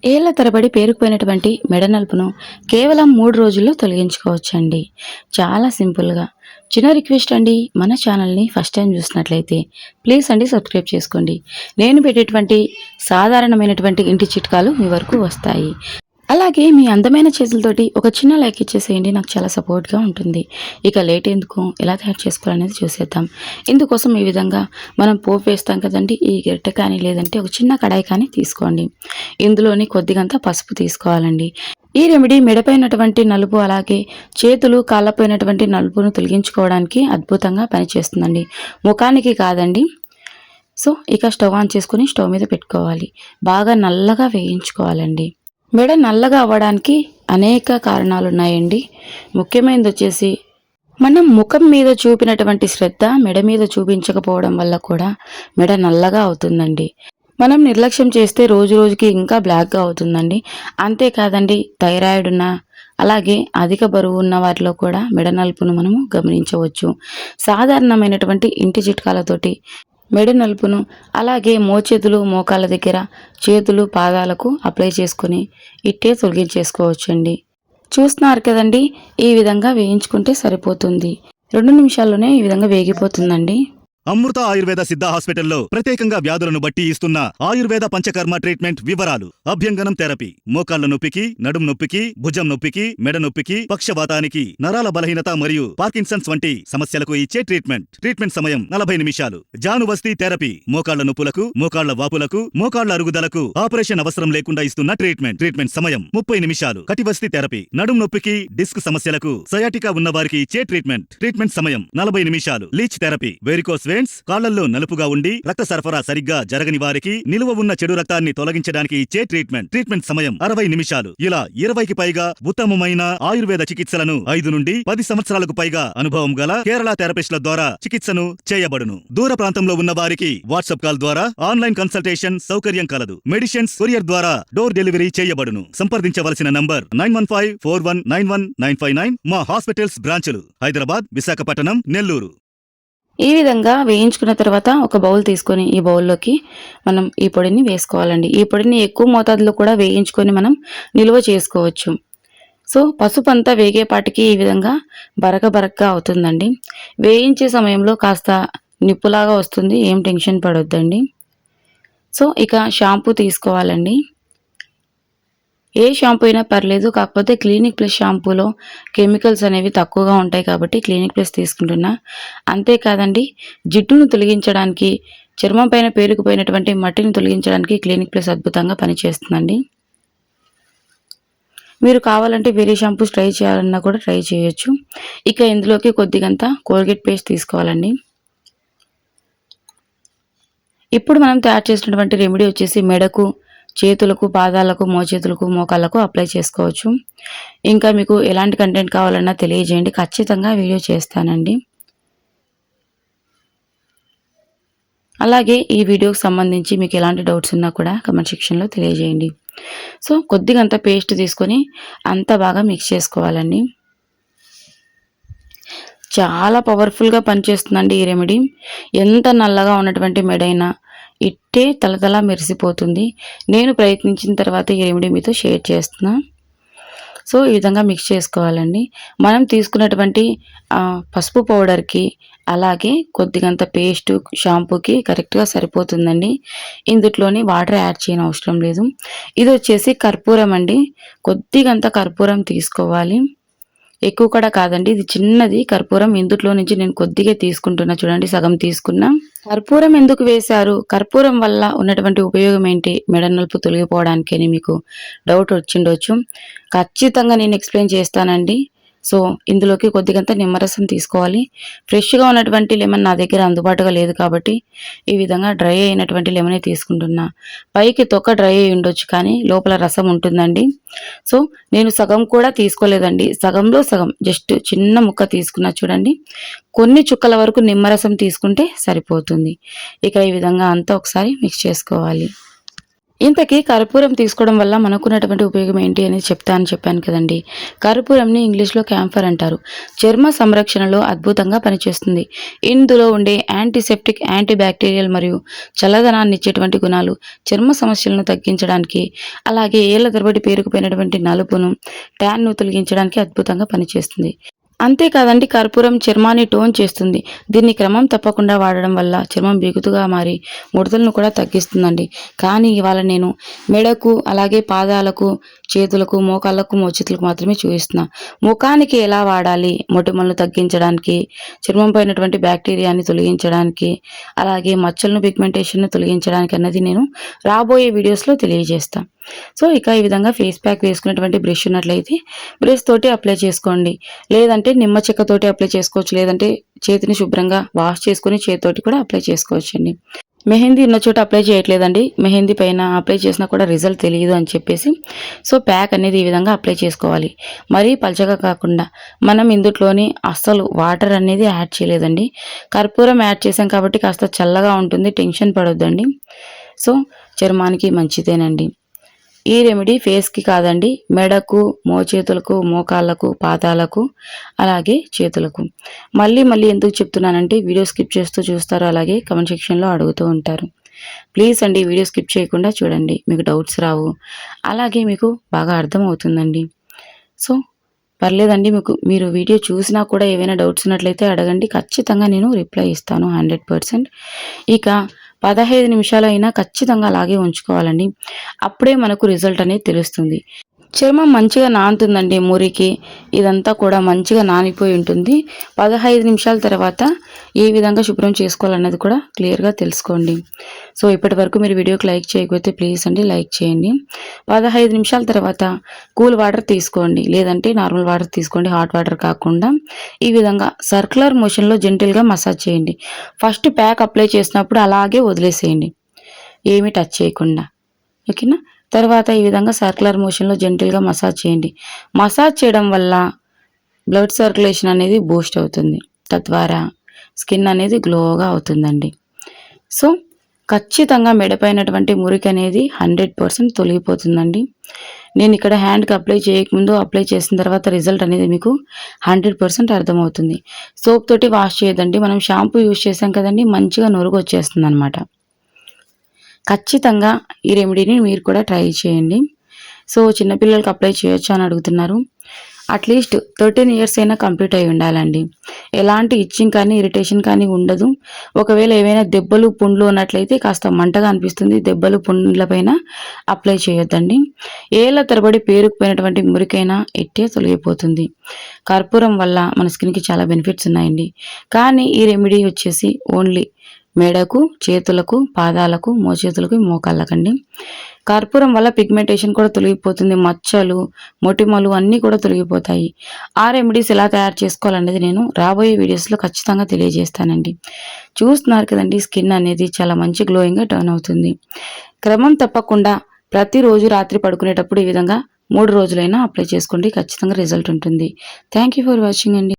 ఏళ్ల తరబడి పేరుకుపోయినటువంటి మెడ నలుపును కేవలం 3 రోజుల్లో తొలగించుకోవచ్చండి. చాలా సింపుల్‌గా. చిన్న రిక్వెస్ట్ అండి. మన ఛానల్‌ని ఫస్ట్ టైమ్ చూసినట్లయితే ప్లీజ్ అండి సబ్స్క్రైబ్ చేసుకోండి. నేను పెట్టేటువంటి సాధారణమైనటువంటి ఇంటి చిట్కాలు మీ వరకు వస్తాయి. అలాగే మీ అందమైన చేతులతోటి ఒక చిన్న లైక్ ఇచ్చేసేయండి. నాకు చాలా సపోర్ట్‌గా ఉంటుంది. ఇక లేట్ ఎందుకు? ఎలా తయారు చేసుకోవాలనేది చూసేద్దాం. ఇందుకోసం ఈ విధంగా మనం పోపు వేస్తాం కదండీ! ఈ గరిటె కానీ లేదంటే ఒక చిన్న కడాయి కానీ తీసుకోండి. ఇందులోని కొద్దిగంత పసుపు తీసుకోవాలండి. ఈ రెమెడీ మెడపైనటువంటి నలుపు అలాగే చేతులు, కాళ్ళపైనటువంటి నలుపును తొలగించుకోవడానికి అద్భుతంగా పనిచేస్తుందండి. ముఖానికి కాదండి. సో, ఇక స్టవ్ ఆన్ చేసుకొని స్టవ్ మీద పెట్టుకోవాలి. బాగా నల్లగా వేయించుకోవాలండి. మెడ నల్లగా అవ్వడానికి అనేక కారణాలున్నాయండి. ముఖ్యమైనదొచ్చేసి మనం ముఖం మీద చూపినటువంటి శ్రద్ధ మెడ మీద చూపించకపోవడం వల్ల కూడా మెడ నల్లగా అవుతుందండి. మనం నిర్లక్ష్యం చేస్తే రోజు రోజుకి ఇంకా బ్లాక్‌గా అవుతుందండి. అంతేకాదండి థైరాయిడ్ ఉన్న అలాగే అధిక బరువు ఉన్న వారిలో కూడా మెడ నలుపును మనము గమనించవచ్చు. సాధారణమైనటువంటి ఇంటి చిట్కాలతోటి మెడ నలుపును అలాగే మోచేతులు, మోకాళ్ళ దగ్గర, చేతులు, పాదాలకు అప్లై చేసుకొని ఇట్టే తొలగించేసుకోవచ్చండి. చూస్తున్నారు కదండీ! ఈ విధంగా వేయించుకుంటే సరిపోతుంది. 2 నిమిషాల్లోనే ఈ విధంగా వేగిపోతుందండి. అమృత ఆయుర్వేద సిద్ధ హాస్పిటల్లో ప్రత్యేకంగా వ్యాధులను బట్టి ఇస్తున్న ఆయుర్వేద పంచకర్మ ట్రీట్మెంట్ వివరాలు. అభ్యంగనం థెరపీ, మోకాళ్ల నొప్పికి, నడుం నొప్పికి, భుజం నొప్పికి, మెడ నొప్పికి, పక్షవాతానికి, నరాల బలహీనత మరియు పార్కిన్సన్స్ వంటి సమస్యలకు ఇచ్చే ట్రీట్మెంట్ సమయం 40 నిమిషాలు. జానువస్తి థెరపీ, మోకాళ్ల నొప్పులకు, మోకాళ్ల వాపులకు, మోకాళ్ల అరుగుదలకు ఆపరేషన్ అవసరం లేకుండా ఇస్తున్న ట్రీట్మెంట్ సమయం 30 నిమిషాలు. కటివస్తి థెరపీ, నడుం నొప్పికి, డిస్క్ సమస్యలకు, సయాటికా ఉన్న వారికి ఇచ్చే ట్రీట్మెంట్ సమయం 40 నిమిషాలు. లీచ్ థెరపీ, వెరికోస్ వెయిన్స్, కాళ్లల్లో నలుపుగా ఉండి రక్త సరఫరా సరిగ్గా జరగని వారికి నిలువ ఉన్న చెడు రక్తాన్ని తొలగించడానికి ఇచ్చే ట్రీట్మెంట్ సమయం 60 నిమిషాలు. ఇలా 20కి పైగా ఉత్తమమైన ఆయుర్వేద చికిత్సలను 5 నుండి 10 సంవత్సరాలకు పైగా అనుభవం గల కేరళ థెరపిస్టుల ద్వారా చికిత్సను చేయబడును. దూర ప్రాంతంలో ఉన్న వారికి వాట్సాప్ కాల్ ద్వారా ఆన్లైన్ కన్సల్టేషన్ సౌకర్యం కలదు. మెడిసిన్స్ కొరియర్ ద్వారా డోర్ డెలివరీ చేయబడును. సంప్రదించవలసిన నంబర్ 9154191959. మా హాస్పిటల్స్ బ్రాంచులు హైదరాబాద్, విశాఖపట్నం, నెల్లూరు. ఈ విధంగా వేయించుకున్న తర్వాత ఒక బౌల్ తీసుకొని ఈ బౌల్లోకి మనం ఈ పొడిని వేసుకోవాలండి. ఈ పొడిని ఎక్కువ మోతాదులో కూడా వేయించుకొని మనం నిల్వ చేసుకోవచ్చు. సో, పసుపు అంతా వేగేపాటికి ఈ విధంగా బరకగా అవుతుందండి. వేయించే సమయంలో కాస్త నిప్పులాగా వస్తుంది. ఏం టెన్షన్ పడొద్దండి. సో, ఇక షాంపూ తీసుకోవాలండి. ఏ షాంపూ అయినా పర్లేదు. కాకపోతే క్లినిక్ ప్లస్ షాంపూలో కెమికల్స్ అనేవి తక్కువగా ఉంటాయి కాబట్టి క్లినిక్ ప్లస్ తీసుకుంటున్నా. అంతేకాదండి జిడ్డును తొలగించడానికి, చర్మం పైన పేరుకుపోయినటువంటి మట్టిని తొలగించడానికి క్లినిక్ ప్లస్ అద్భుతంగా పనిచేస్తుందండి. మీరు కావాలంటే వేరే షాంపూస్ ట్రై చేయాలన్నా కూడా ట్రై చేయొచ్చు. ఇక ఇందులోకి కొద్దిగంత కోల్గేట్ పేస్ట్ తీసుకోవాలండి. ఇప్పుడు మనం తయారు చేసినటువంటి రెమెడీ వచ్చేసి మెడకు, చేతులకు, పాదాలకు, మోచేతులకు, మోకాళ్ళకు అప్లై చేసుకోవచ్చు. ఇంకా మీకు ఎలాంటి కంటెంట్ కావాలన్నా తెలియజేయండి. ఖచ్చితంగా వీడియో చేస్తానండి. అలాగే ఈ వీడియోకి సంబంధించి మీకు ఎలాంటి డౌట్స్ ఉన్నా కూడా కామెంట్ సెక్షన్లో తెలియజేయండి. సో, కొద్దిగంత పేస్ట్ తీసుకొని అంతా బాగా మిక్స్ చేసుకోవాలండి. చాలా పవర్ఫుల్గా పనిచేస్తుందండి ఈ రెమెడీ. ఎంత నల్లగా ఉన్నటువంటి మెడైనా ఇట్టే తలతలా మెరిసిపోతుంది. నేను ప్రయత్నించిన తర్వాత ఈ రెమెడీ మీతో షేర్ చేస్తున్నా. సో, ఈ విధంగా మిక్స్ చేసుకోవాలండి. మనం తీసుకున్నటువంటి పసుపు పౌడర్కి అలాగే కొద్దిగంత పేస్టు, షాంపూకి కరెక్ట్గా సరిపోతుందండి. ఇందులోని వాటర్ యాడ్ చేయని అవసరం లేదు. ఇది వచ్చేసి కర్పూరం అండి. కొద్దిగంత కర్పూరం తీసుకోవాలి. ఎక్కువ కూడా కాదండి. ఇది చిన్నది కర్పూరం. ఇందులో నుంచి నేను కొద్దిగా తీసుకుంటున్నా. చూడండి, సగం తీసుకున్నా. కర్పూరం ఎందుకు వేశారు? కర్పూరం వల్ల ఉన్నటువంటి ఉపయోగం ఏంటి? మెడ నలుపు తొలగిపోవడానికి అని మీకు డౌట్ వచ్చిండొచ్చు. ఖచ్చితంగా నేను ఎక్స్ప్లెయిన్ చేస్తానండి. సో, ఇందులోకి కొద్దిగంత నిమ్మరసం తీసుకోవాలి. ఫ్రెష్గా ఉన్నటువంటి లెమన్ నా దగ్గర అందుబాటుగా లేదు కాబట్టి ఈ విధంగా డ్రై అయినటువంటి లెమనే తీసుకుంటున్నా. పైకి తొక్క డ్రై అయి ఉండొచ్చు కానీ లోపల రసం ఉంటుందండి. సో, నేను సగం కూడా తీసుకోలేదండి. సగంలో సగం జస్ట్ చిన్న ముక్క తీసుకున్నా. చూడండి, కొన్ని చుక్కల వరకు నిమ్మరసం తీసుకుంటే సరిపోతుంది. ఇక ఈ విధంగా అంతా ఒకసారి మిక్స్ చేసుకోవాలి. ఇంతకీ కర్పూరం తీసుకోవడం వల్ల మనకున్నటువంటి ఉపయోగం ఏంటి అనేది చెప్పాను కదండి. కర్పూరంని ఇంగ్లీష్‌లో క్యాంఫర్ అంటారు. చర్మ సంరక్షణలో అద్భుతంగా పనిచేస్తుంది. ఇందులో ఉండే యాంటీసెప్టిక్, యాంటీ బ్యాక్టీరియల్ మరియు చల్లదనాన్ని ఇచ్చేటువంటి గుణాలు చర్మ సమస్యలను తగ్గించడానికి, అలాగే ఏళ్ల తరబడి పేరుకుపోయినటువంటి నలుపును, ట్యాన్‌ను తొలగించడానికి అద్భుతంగా పనిచేస్తుంది. అంతేకాదండి, కర్పూరం చర్మాన్ని టోన్ చేస్తుంది. దీన్ని క్రమం తప్పకుండా వాడడం వల్ల చర్మం బిగుతుగా మారి ముడతలను కూడా తగ్గిస్తుందండి. కానీ ఇవాళ నేను మెడకు, అలాగే పాదాలకు, చేతులకు, మోకాళ్ళకు, మోచేతులకు మాత్రమే చూపిస్తున్నా. ముఖానికి ఎలా వాడాలి, మొటిమలను తగ్గించడానికి, చర్మం పైనటువంటి బ్యాక్టీరియాని తొలగించడానికి, అలాగే మచ్చలను, పిగ్మెంటేషన్ను తొలగించడానికి అన్నది నేను రాబోయే వీడియోస్లో తెలియజేస్తాను. సో ఇక ఈ విధంగా ఫేస్ ప్యాక్ వేసుకున్నటువంటి బ్రష్ ఉన్నట్లయితే బ్రష్ తోటి అప్లై చేసుకోండి. లేదంటే నిమ్మ చెక్కతోటి అప్లై చేసుకోవచ్చు. లేదంటే చేతిని శుభ్రంగా వాష్ చేసుకుని చేతితోటి కూడా అప్లై చేసుకోవచ్చండి. మెహందీ ఉన్న చోట అప్లై చేయట్లేదండి. మెహందీ పైన అప్లై చేసినా కూడా రిజల్ట్ తెలియదు అని చెప్పేసి సో ప్యాక్ అనేది ఈ విధంగా అప్లై చేసుకోవాలి. మరీ పలచగా కాకుండా. మనం ఇందులోని అస్సలు వాటర్ అనేది యాడ్ చేయలేదండి. కర్పూరం యాడ్ చేసాం కాబట్టి కాస్త చల్లగా ఉంటుంది. టెన్షన్ పడొద్దండి. సో చర్మానికి మంచిదేనండి. ఈ రెమెడీ ఫేస్కి కాదండి, మెడకు, మోచేతులకు, మోకాళ్ళకు, పాదాలకు, అలాగే చేతులకు. మళ్ళీ ఎందుకు చెప్తున్నానంటే వీడియో స్కిప్ చేస్తూ చూస్తారు, అలాగే కమెంట్ సెక్షన్లో అడుగుతూ ఉంటారు. ప్లీజ్ అండి వీడియో స్కిప్ చేయకుండా చూడండి, మీకు డౌట్స్ రావు, అలాగే మీకు బాగా అర్థమవుతుందండి. సో పర్లేదండి, మీరు వీడియో చూసినా కూడా ఏవైనా డౌట్స్ ఉన్నట్లయితే అడగండి, ఖచ్చితంగా నేను రిప్లై ఇస్తాను 100%. ఇక 15 నిమిషాలైనా ఖచ్చితంగా అలాగే ఉంచుకోవాలండి. అప్పుడే మనకు రిజల్ట్ అనేది తెలుస్తుంది. చర్మం మంచిగా నానుతుందండి. మురికి ఇదంతా కూడా మంచిగా నానిపోయి ఉంటుంది. 15 నిమిషాల తర్వాత ఏ విధంగా శుభ్రం చేసుకోవాలన్నది కూడా క్లియర్గా తెలుసుకోండి. సో ఇప్పటి వరకు మీరు వీడియోకి లైక్ చేయకపోతే ప్లీజ్ అండి లైక్ చేయండి. 15 నిమిషాల తర్వాత కూల్ వాటర్ తీసుకోండి, లేదంటే నార్మల్ వాటర్ తీసుకోండి, హాట్ వాటర్ కాకుండా. ఈ విధంగా సర్క్యులర్ మోషన్లో జెంటిల్గా మసాజ్ చేయండి. ఫస్ట్ ప్యాక్ అప్లై చేసినప్పుడు అలాగే వదిలేసేయండి, ఏమీ టచ్ చేయకుండా. ఓకేనా? తర్వాత ఈ విధంగా సర్క్యులర్ మోషన్లో జెంటిల్గా మసాజ్ చేయండి. మసాజ్ చేయడం వల్ల బ్లడ్ సర్క్యులేషన్ అనేది బూస్ట్ అవుతుంది. తద్వారా స్కిన్ అనేది గ్లోగా అవుతుందండి. సో ఖచ్చితంగా మెడపైనటువంటి మురికి అనేది 100% తొలగిపోతుందండి. నేను ఇక్కడ హ్యాండ్కి అప్లై చేయకముందు, అప్లై చేసిన తర్వాత రిజల్ట్ అనేది మీకు 100% అర్థమవుతుంది. సోప్ తోటి వాష్ చేయదండి, మనం షాంపూ యూజ్ చేసాం కదండి, మంచిగా నురుగు వచ్చేస్తుంది అనమాట. ఖచ్చితంగా ఈ రెమెడీని మీరు కూడా ట్రై చేయండి. సో చిన్నపిల్లలకి అప్లై చేయొచ్చా అని అడుగుతున్నారు. అట్లీస్ట్ 13 ఇయర్స్ అయినా కంప్లీట్ అయి ఉండాలండి. ఎలాంటి ఇచ్చింగ్ కానీ, ఇరిటేషన్ కానీ ఉండదు. ఒకవేళ ఏవైనా దెబ్బలు, పుండ్లు ఉన్నట్లయితే కాస్త మంటగా అనిపిస్తుంది. దెబ్బలు, పుండ్ల పైన అప్లై చేయొద్దండి. ఏళ్ల తరబడి పేరుకుపోయినటువంటి మురికైనా ఎట్టే తొలగిపోతుంది. కర్పూరం వల్ల మన స్కిన్కి చాలా బెనిఫిట్స్ ఉన్నాయండి. కానీ ఈ రెమెడీ వచ్చేసి ఓన్లీ మెడకు, చేతులకు, పాదాలకు, మోచేతులకు, మోకాళ్ళకండి. కర్పూరం వల్ల పిగ్మెంటేషన్ కూడా తొలగిపోతుంది. మచ్చలు, మొటిమలు అన్నీ కూడా తొలగిపోతాయి. ఆ రెమెడీస్ ఎలా తయారు చేసుకోవాలనేది నేను రాబోయే వీడియోస్లో ఖచ్చితంగా తెలియజేస్తానండి. చూస్తున్నారు కదండి, స్కిన్ అనేది చాలా మంచి గ్లోయింగ్గా టర్న్ అవుతుంది. క్రమం తప్పకుండా ప్రతిరోజు రాత్రి పడుకునేటప్పుడు ఈ విధంగా 3 రోజులైనా అప్లై చేసుకోండి, ఖచ్చితంగా రిజల్ట్ ఉంటుంది. థ్యాంక్ యూ ఫర్ వాచింగ్ అండి.